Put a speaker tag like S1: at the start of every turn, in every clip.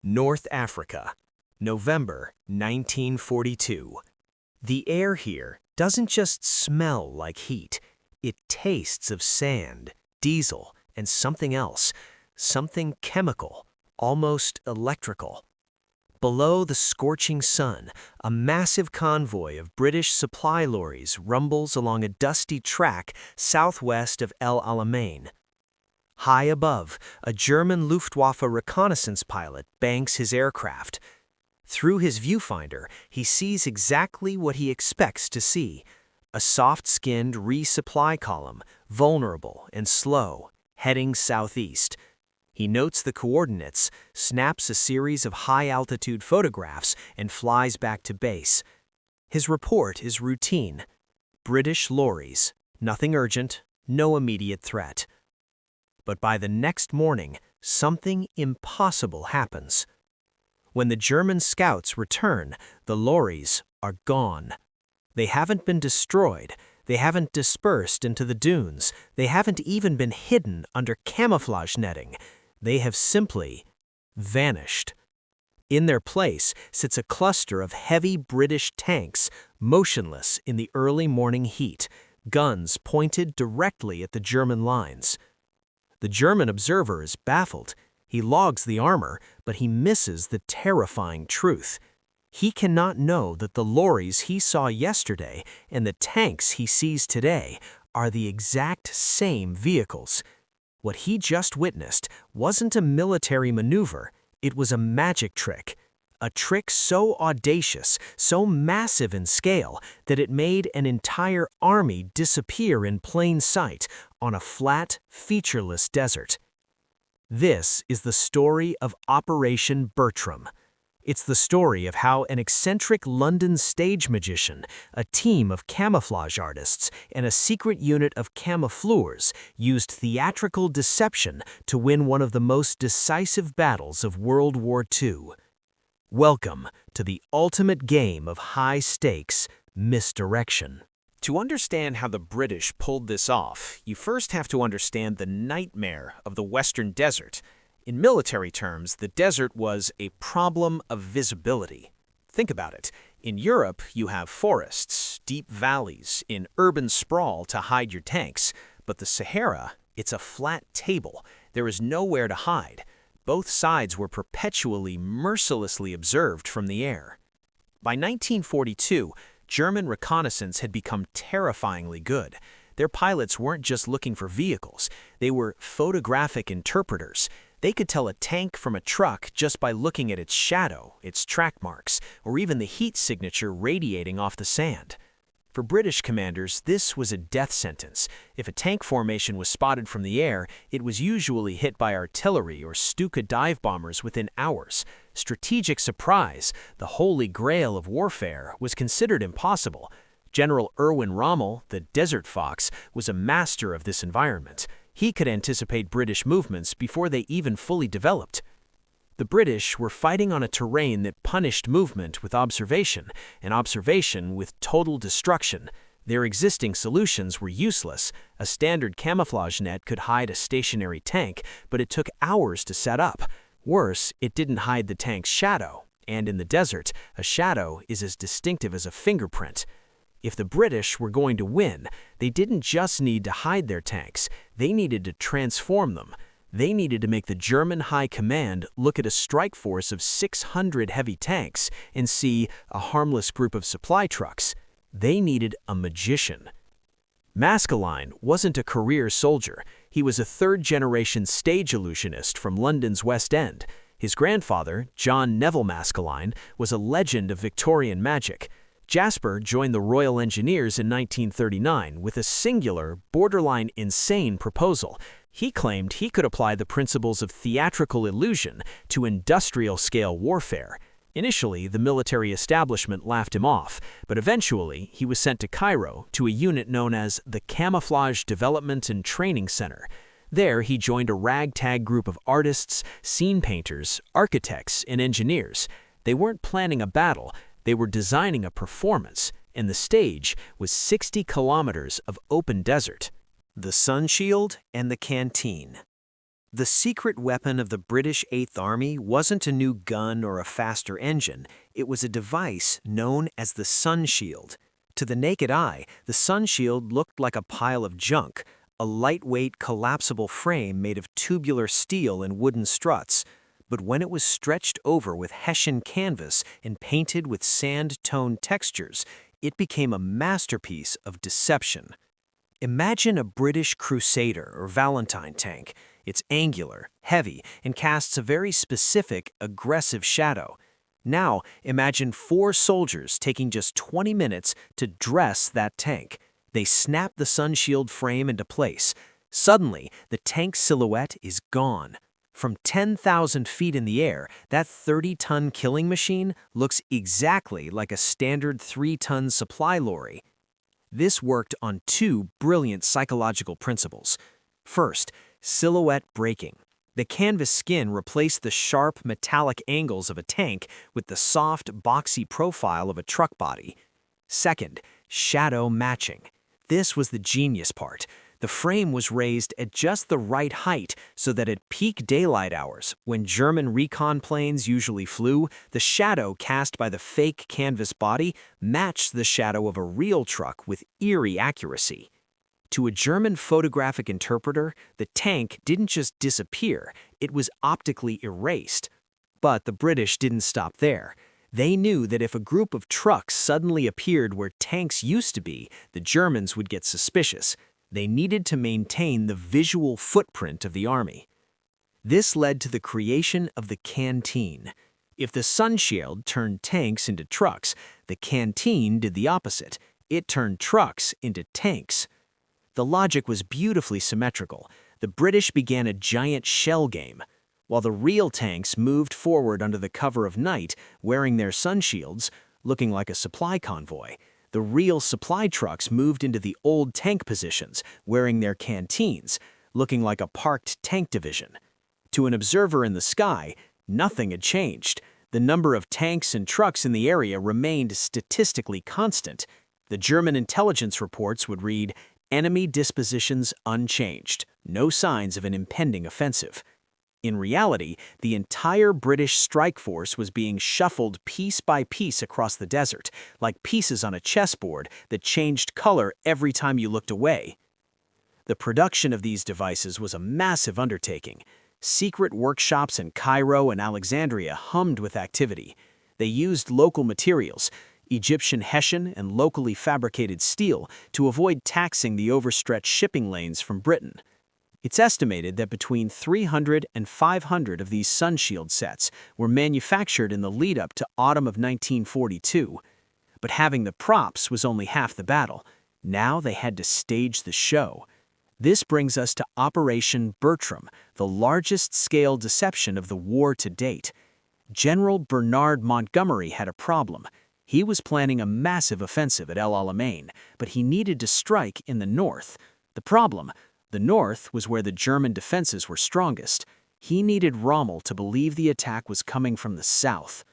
S1: North Africa, November 1942. The air here doesn't just smell like heat, it tastes of sand, diesel, and something else, something chemical, almost electrical. Below the scorching sun, a massive convoy of British supply lorries rumbles along a dusty track southwest of El Alamein. High above, a German Luftwaffe reconnaissance pilot banks his aircraft. Through his viewfinder, he sees exactly what he expects to see: a soft-skinned resupply column, vulnerable and slow, heading southeast. He notes the coordinates, snaps a series of high-altitude photographs, and flies back to base. His report is routine. British lorries, nothing urgent, no immediate threat. But by the next morning, something impossible happens. When the German scouts return, the lorries are gone. They haven't been destroyed, they haven't dispersed into the dunes, they haven't even been hidden under camouflage netting. They have simply vanished. In their place sits a cluster of heavy British tanks, motionless in the early morning heat, guns pointed directly at the German lines. The German observer is baffled. He logs the armor, but he misses the terrifying truth. He cannot know that the lorries he saw yesterday and the tanks he sees today are the exact same vehicles. What he just witnessed wasn't a military maneuver, it was a magic trick. A trick so audacious, so massive in scale, that it made an entire army disappear in plain sight on a flat, featureless desert. This is the story of Operation Bertram. It's the story of how an eccentric London stage magician, a team of camouflage artists, and a secret unit of camoufleurs used theatrical deception to win one of the most decisive battles of World War II. Welcome to the ultimate game of high-stakes misdirection. To understand how the British pulled this off, you first have to understand the nightmare of the Western Desert. In military terms, the desert was a problem of visibility. Think about it. In Europe, you have forests, deep valleys, in urban sprawl to hide your tanks. But the Sahara, it's a flat table. There is nowhere to hide. Both sides were perpetually, mercilessly observed from the air. By 1942, German reconnaissance had become terrifyingly good. Their pilots weren't just looking for vehicles, they were photographic interpreters. They could tell a tank from a truck just by looking at its shadow, its track marks, or even the heat signature radiating off the sand. For British commanders, this was a death sentence. If a tank formation was spotted from the air, it was usually hit by artillery or Stuka dive bombers within hours. Strategic surprise, the holy grail of warfare, was considered impossible. General Erwin Rommel, the Desert Fox, was a master of this environment. He could anticipate British movements before they even fully developed. The British were fighting on a terrain that punished movement with observation, and observation with total destruction. Their existing solutions were useless. A standard camouflage net could hide a stationary tank, but it took hours to set up. Worse, it didn't hide the tank's shadow, and in the desert, a shadow is as distinctive as a fingerprint. If the British were going to win, they didn't just need to hide their tanks, they needed to transform them. They needed to make the German High Command look at a strike force of 600 heavy tanks and see a harmless group of supply trucks. They needed a magician. Maskelyne wasn't a career soldier. He was a third-generation stage illusionist from London's West End. His grandfather, John Neville Maskelyne, was a legend of Victorian magic. Jasper joined the Royal Engineers in 1939 with a singular, borderline insane proposal. He claimed he could apply the principles of theatrical illusion to industrial-scale warfare. Initially, the military establishment laughed him off, but eventually he was sent to Cairo to a unit known as the Camouflage Development and Training Center. There, he joined a ragtag group of artists, scene painters, architects, and engineers. They weren't planning a battle, they were designing a performance, and the stage was 60 kilometers of open desert. The sun shield and the canteen. The secret weapon of the British Eighth Army wasn't a new gun or a faster engine. It was a device known as the sun shield. To the naked eye, the sun shield looked like a pile of junk, a lightweight, collapsible frame made of tubular steel and wooden struts. But when it was stretched over with Hessian canvas and painted with sand-toned textures, it became a masterpiece of deception. Imagine a British Crusader or Valentine tank. It's angular, heavy, and casts a very specific, aggressive shadow. Now, imagine 4 soldiers taking just 20 minutes to dress that tank. They snap the sun shield frame into place. Suddenly, the tank's silhouette is gone. From 10,000 feet in the air, that 30-ton killing machine looks exactly like a standard 3-ton supply lorry. This worked on 2 brilliant psychological principles. First, silhouette breaking. The canvas skin replaced the sharp, metallic angles of a tank with the soft, boxy profile of a truck body. Second, shadow matching. This was the genius part. The frame was raised at just the right height so that at peak daylight hours, when German recon planes usually flew, the shadow cast by the fake canvas body matched the shadow of a real truck with eerie accuracy. To a German photographic interpreter, the tank didn't just disappear, it was optically erased. But the British didn't stop there. They knew that if a group of trucks suddenly appeared where tanks used to be, the Germans would get suspicious. They needed to maintain the visual footprint of the army. This led to the creation of the canteen. If the sun shield turned tanks into trucks, the canteen did the opposite. It turned trucks into tanks. The logic was beautifully symmetrical. The British began a giant shell game. While the real tanks moved forward under the cover of night, wearing their sun shields, looking like a supply convoy, the real supply trucks moved into the old tank positions, wearing their canteens, looking like a parked tank division. To an observer in the sky, nothing had changed. The number of tanks and trucks in the area remained statistically constant. The German intelligence reports would read, "Enemy dispositions unchanged. No signs of an impending offensive." In reality, the entire British strike force was being shuffled piece by piece across the desert, like pieces on a chessboard that changed color every time you looked away. The production of these devices was a massive undertaking. Secret workshops in Cairo and Alexandria hummed with activity. They used local materials, Egyptian Hessian and locally fabricated steel, to avoid taxing the overstretched shipping lanes from Britain. It's estimated that between 300 and 500 of these sun shield sets were manufactured in the lead-up to autumn of 1942. But having the props was only half the battle. Now they had to stage the show. This brings us to Operation Bertram, the largest-scale deception of the war to date. General Bernard Montgomery had a problem. He was planning a massive offensive at El Alamein, but he needed to strike in the north. The problem: the north was where the German defenses were strongest. He needed Rommel to believe the attack was coming from the south.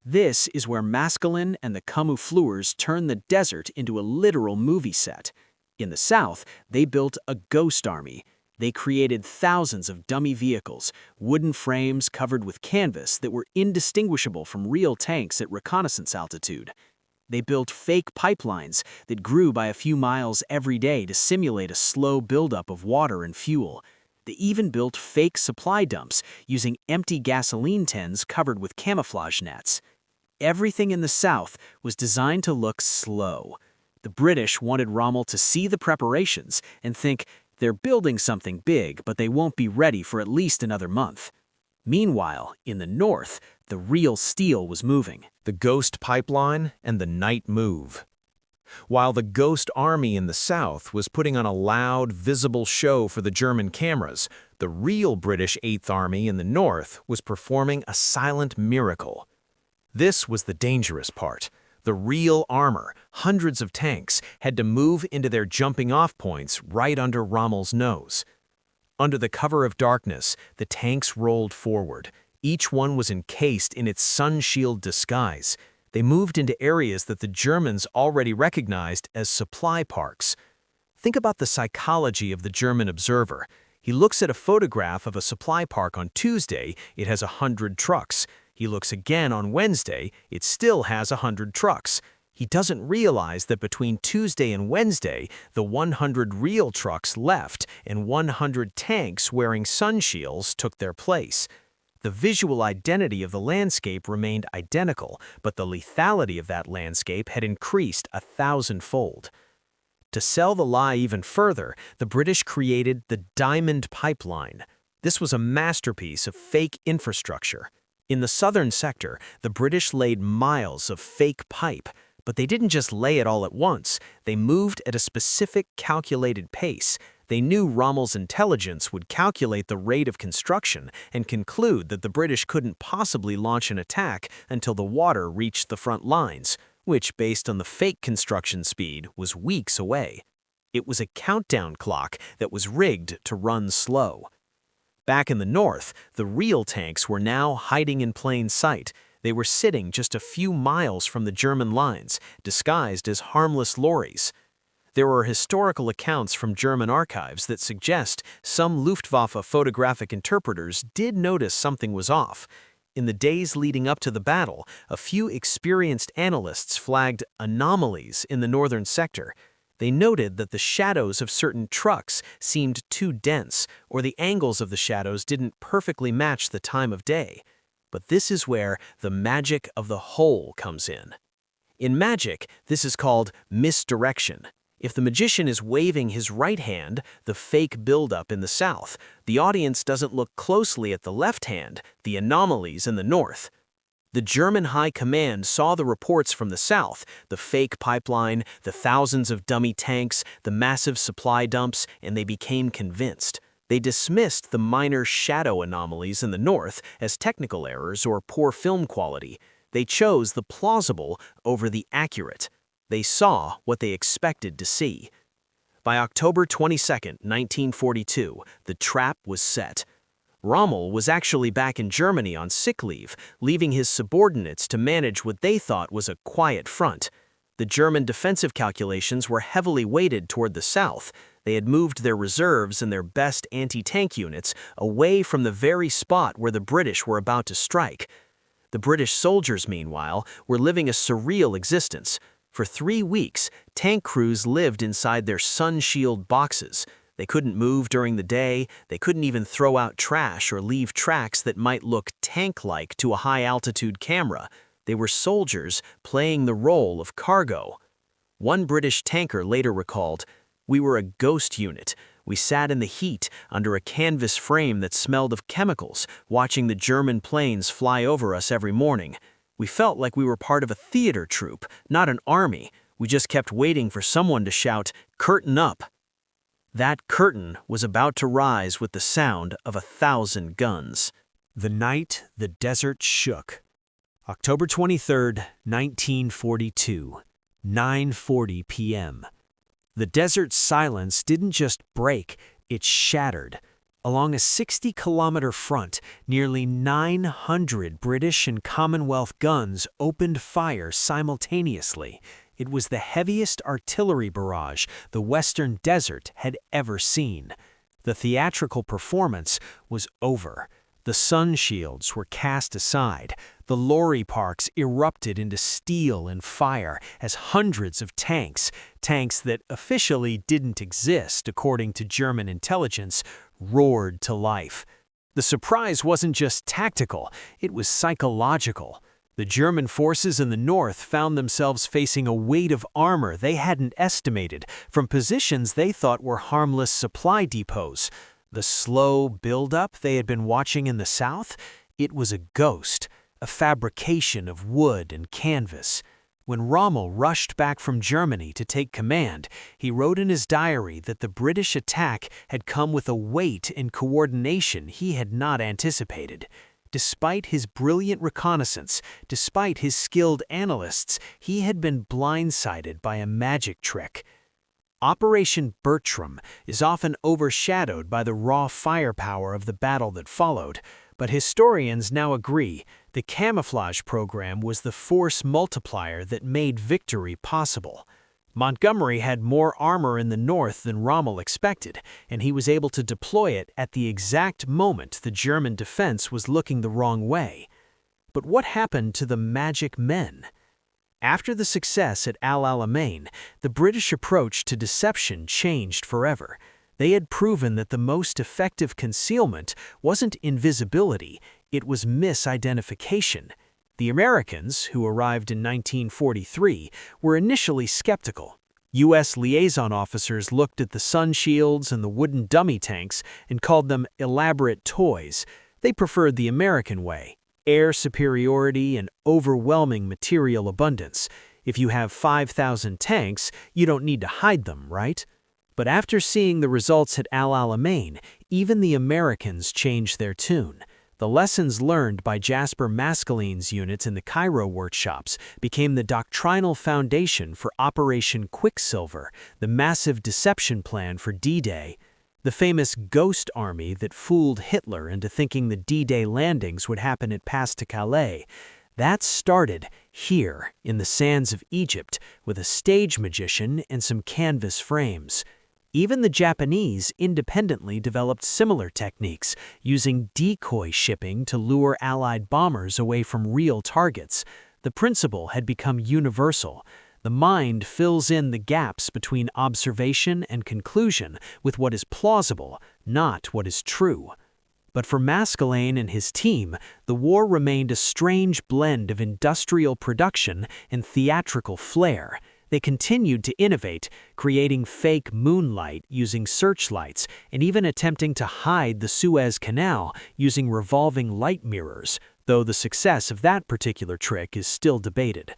S1: This is where Maskelyne and the Camoufleurs turned the desert into a literal movie set. In the south, they built a ghost army. They created thousands of dummy vehicles, wooden frames covered with canvas that were indistinguishable from real tanks at reconnaissance altitude. They built fake pipelines that grew by a few miles every day to simulate a slow buildup of water and fuel. They even built fake supply dumps using empty gasoline tins covered with camouflage nets. Everything in the south was designed to look slow. The British wanted Rommel to see the preparations and think, they're building something big, but they won't be ready for at least another month. Meanwhile, in the north, the real steel was moving.
S2: The Ghost Pipeline and the Night Move. While the Ghost Army in the south was putting on a loud, visible show for the German cameras, the real British Eighth Army in the north was performing a silent miracle. This was the dangerous part. The real armor, hundreds of tanks, had to move into their jumping-off points right under Rommel's nose. Under the cover of darkness, the tanks rolled forward. Each one was encased in its sun shield disguise. They moved into areas that the Germans already recognized as supply parks. Think about the psychology of the German observer. He looks at a photograph of a supply park on Tuesday, it has 100 trucks. He looks again on Wednesday, it still has 100 trucks. He doesn't realize that between Tuesday and Wednesday, the 100 real trucks left and 100 tanks wearing sun shields took their place. The visual identity of the landscape remained identical, but the lethality of that landscape had increased 1,000-fold. To sell the lie even further, the British created the Diamond Pipeline. This was a masterpiece of fake infrastructure. In the southern sector, the British laid miles of fake pipe, but they didn't just lay it all at once. They moved at a specific calculated pace. They knew Rommel's intelligence would calculate the rate of construction and conclude that the British couldn't possibly launch an attack until the water reached the front lines, which, based on the fake construction speed, was weeks away. It was a countdown clock that was rigged to run slow. Back in the north, the real tanks were now hiding in plain sight. They were sitting just a few miles from the German lines, disguised as harmless lorries. There are historical accounts from German archives that suggest some Luftwaffe photographic interpreters did notice something was off. In the days leading up to the battle, a few experienced analysts flagged anomalies in the northern sector. They noted that the shadows of certain trucks seemed too dense, or the angles of the shadows didn't perfectly match the time of day. But this is where the magic of the whole comes in. In magic, this is called misdirection. If the magician is waving his right hand, the fake buildup in the south, the audience doesn't look closely at the left hand, the anomalies in the north. The German high command saw the reports from the south, the fake pipeline, the thousands of dummy tanks, the massive supply dumps, and they became convinced. They dismissed the minor shadow anomalies in the north as technical errors or poor film quality. They chose the plausible over the accurate. They saw what they expected to see. By October 22, 1942, the trap was set. Rommel was actually back in Germany on sick leave, leaving his subordinates to manage what they thought was a quiet front. The German defensive calculations were heavily weighted toward the south. They had moved their reserves and their best anti-tank units away from the very spot where the British were about to strike. The British soldiers, meanwhile, were living a surreal existence. For 3 weeks, tank crews lived inside their sun shield boxes. They couldn't move during the day, they couldn't even throw out trash or leave tracks that might look tank-like to a high-altitude camera. They were soldiers playing the role of cargo. One British tanker later recalled, "We were a ghost unit. We sat in the heat under a canvas frame that smelled of chemicals, watching the German planes fly over us every morning. We felt like we were part of a theater troupe, not an army. We just kept waiting for someone to shout, 'Curtain up!' That curtain was about to rise with the sound of 1,000 guns."
S1: The night the desert shook. October 23, 1942, 9:40 p.m. The desert's silence didn't just break, it shattered. Along a 60-kilometer front, nearly 900 British and Commonwealth guns opened fire simultaneously. It was the heaviest artillery barrage the Western Desert had ever seen. The theatrical performance was over. The sun shields were cast aside. The lorry parks erupted into steel and fire as hundreds of tanks that officially didn't exist according to German intelligence, roared to life. The surprise wasn't just tactical, it was psychological. The German forces in the north found themselves facing a weight of armor they hadn't estimated from positions they thought were harmless supply depots. The slow buildup they had been watching in the south, it was a ghost, a fabrication of wood and canvas. When Rommel rushed back from Germany to take command, he wrote in his diary that the British attack had come with a weight and coordination he had not anticipated. Despite his brilliant reconnaissance, despite his skilled analysts, he had been blindsided by a magic trick. Operation Bertram is often overshadowed by the raw firepower of the battle that followed, but historians now agree the camouflage program was the force multiplier that made victory possible. Montgomery had more armor in the north than Rommel expected, and he was able to deploy it at the exact moment the German defense was looking the wrong way. But what happened to the magic men? After the success at Al Alamein, the British approach to deception changed forever. They had proven that the most effective concealment wasn't invisibility, it was misidentification. The Americans, who arrived in 1943, were initially skeptical. U.S. liaison officers looked at the sun shields and the wooden dummy tanks and called them elaborate toys. They preferred the American way: air superiority and overwhelming material abundance. If you have 5,000 tanks, you don't need to hide them, right? But after seeing the results at Al Alamein, even the Americans changed their tune. The lessons learned by Jasper Maskelyne's units in the Cairo workshops became the doctrinal foundation for Operation Quicksilver, the massive deception plan for D-Day. The famous Ghost Army that fooled Hitler into thinking the D-Day landings would happen at Pas de Calais. That started here, in the sands of Egypt, with a stage magician and some canvas frames. Even the Japanese independently developed similar techniques, using decoy shipping to lure Allied bombers away from real targets. The principle had become universal. The mind fills in the gaps between observation and conclusion with what is plausible, not what is true. But for Maskelyne and his team, the war remained a strange blend of industrial production and theatrical flair. They continued to innovate, creating fake moonlight using searchlights and even attempting to hide the Suez Canal using revolving light mirrors, though the success of that particular trick is still debated.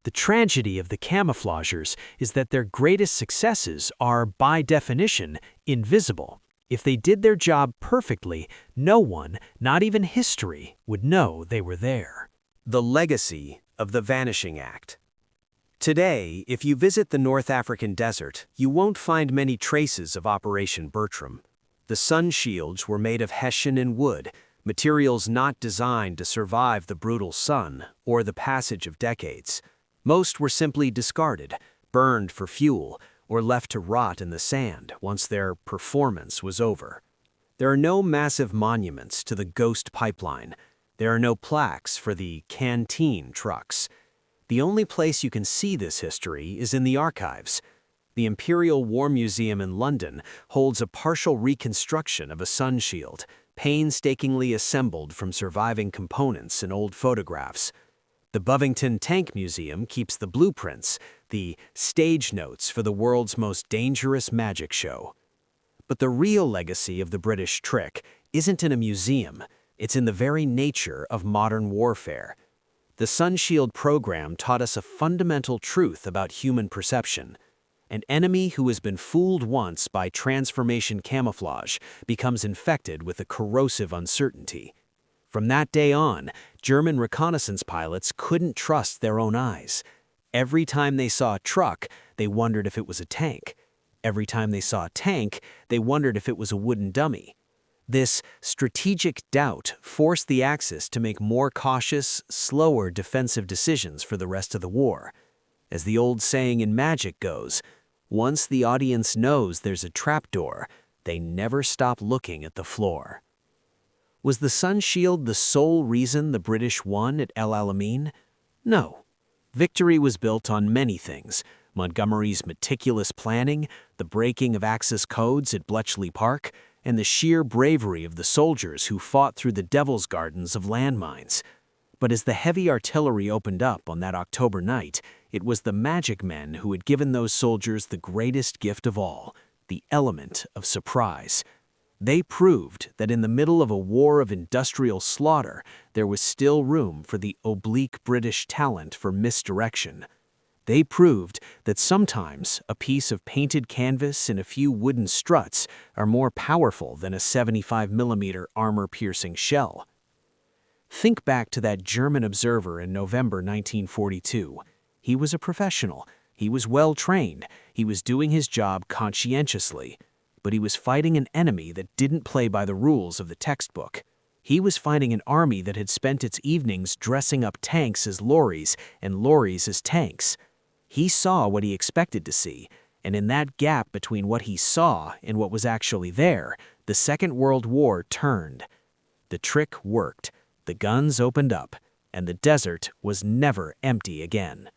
S1: The tragedy of the camouflagers is that their greatest successes are, by definition, invisible. If they did their job perfectly, no one, not even history, would know they were there.
S2: The legacy of the Vanishing Act. Today, if you visit the North African desert, you won't find many traces of Operation Bertram. The sun shields were made of hessian and wood, materials not designed to survive the brutal sun or the passage of decades. Most were simply discarded, burned for fuel, or left to rot in the sand once their performance was over. There are no massive monuments to the Ghost Pipeline. There are no plaques for the canteen trucks. The only place you can see this history is in the archives. The Imperial War Museum in London holds a partial reconstruction of a sun shield, painstakingly assembled from surviving components and old photographs. The Bovington Tank Museum keeps the blueprints, the stage notes for the world's most dangerous magic show. But the real legacy of the British trick isn't in a museum, it's in the very nature of modern warfare. The Sun Shield program taught us a fundamental truth about human perception. An enemy who has been fooled once by transformation camouflage becomes infected with a corrosive uncertainty. From that day on, German reconnaissance pilots couldn't trust their own eyes. Every time they saw a truck, they wondered if it was a tank. Every time they saw a tank, they wondered if it was a wooden dummy. This strategic doubt forced the Axis to make more cautious, slower defensive decisions for the rest of the war. As the old saying in magic goes, once the audience knows there's a trapdoor, they never stop looking at the floor. Was the sun shield the sole reason the British won at El Alamein? No. Victory was built on many things: Montgomery's meticulous planning, the breaking of Axis codes at Bletchley Park, and the sheer bravery of the soldiers who fought through the devil's gardens of landmines. But as the heavy artillery opened up on that October night, it was the magic men who had given those soldiers the greatest gift of all, the element of surprise. They proved that in the middle of a war of industrial slaughter, there was still room for the oblique British talent for misdirection. They proved that sometimes a piece of painted canvas and a few wooden struts are more powerful than a 75mm armor-piercing shell. Think back to that German observer in November 1942. He was a professional. He was well-trained. He was doing his job conscientiously. But he was fighting an enemy that didn't play by the rules of the textbook. He was fighting an army that had spent its evenings dressing up tanks as lorries and lorries as tanks.
S1: He saw what he expected to see, and in that gap between what he saw and what was actually there, the Second World War turned. The trick worked, the guns opened up, and the desert was never empty again.